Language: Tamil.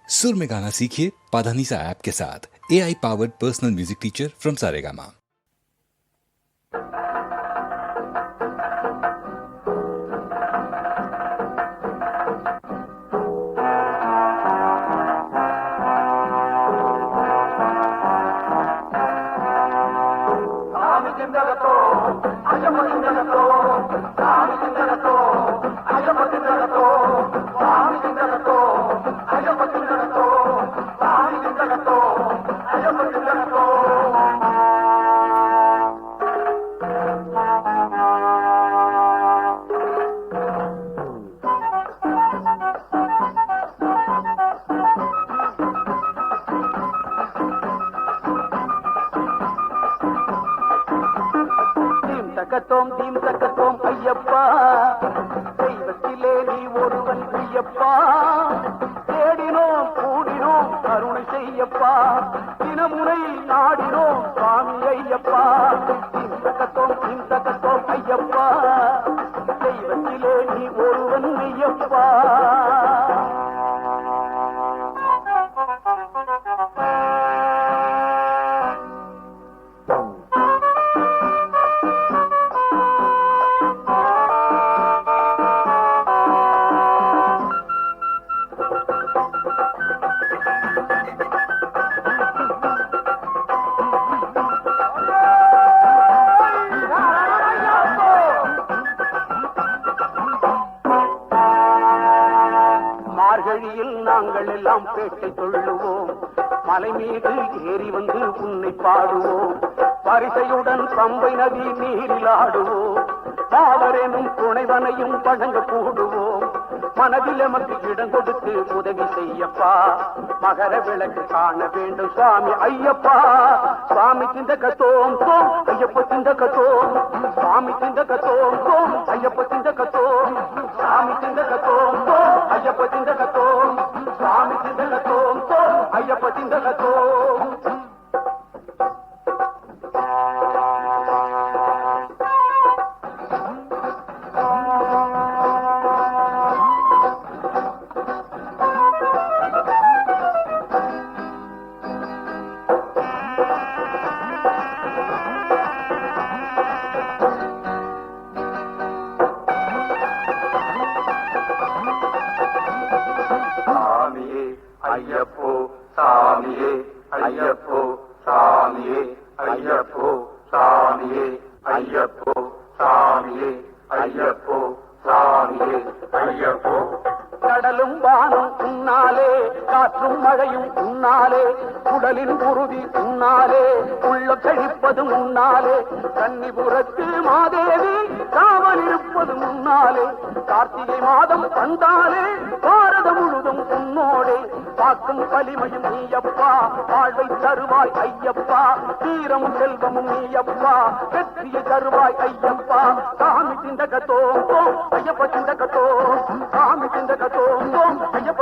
सुर में गाना सीखिए पाधानीसा ऐप के साथ। AI powered personal music teacher from Saregama. தீம் தக்கத்தோம் ஐயப்பா, தெய்வத்திலே நீ ஒருவன் ஐயப்பா. தேடினோம் கூடினோம் கருணை செய்யப்பா, தினமுறை நாடினோம் சுவாமி ஐயப்பா. தீம் தக்கத்தோம் ஐயப்பா, தெய்வத்திலே நீ ஒருவன் ஐயப்பா. மார்கழியில் நாங்கள் எல்லாம் பேட்டை தொழுவோம், மலை மீது ஏறி வந்து உன்னை பாடுவோம். பரிசையுடன் பம்பை நதி நீரில் ஆடுவோம், பாவரேனும் துணைவனையும் வழங்க கூடுவோம். மனதில் எமக்கு இடம் கொடுத்து உதவி செய்யப்பா, மகர விளக்கு காண வேண்டும் சுவாமி ஐயப்பா. சுவாமி சிந்தகத்தோம் தோம் ஐயப்ப சிந்தகத்தோம், சுவாமி சிந்தகத்தோம் தோம் ஐயப்ப சிந்தகத்தோம், சுவாமி சிந்தகத்தோம் தோம் ஐயப்ப சிந்தகத்தோம், சுவாமி சிந்தகத்தோம் தோம் ஐயப்ப சிந்தகத்தோம். ஐயப்போ சாமியே ஐயப்போ சாமியே ஐயப்போ சாமியே ஐயப்போ சாமியே ஐயப்போ சாமியே ஐயப்போ. கடலும் வானம் உன்னாலே, காற்றும் மழையும் உன்னாலே, உடலின் உறுதி உன்னாலே, உள்ள கழிப்பது உன்னாலே, கன்னிபுரத்து மாதேவி காவல் இருப்பது முன்னாலே. கார்த்திகை மாதம் வந்தாலே பாரதம் முழுதும் உன்னோடே. காக்கும் வலிமையும் நீயப்பா, வாழ்வை தருவாய் ஐயப்பா, தீரமும் செல்வமும் நீயப்பா, வெற்றியை தருவாய் ஐயப்பா. சாமி சிந்தகத்தோம் ஐயப்ப சிந்தகத்தோம், சாமி சிந்தகத்தோம் ஐயப்ப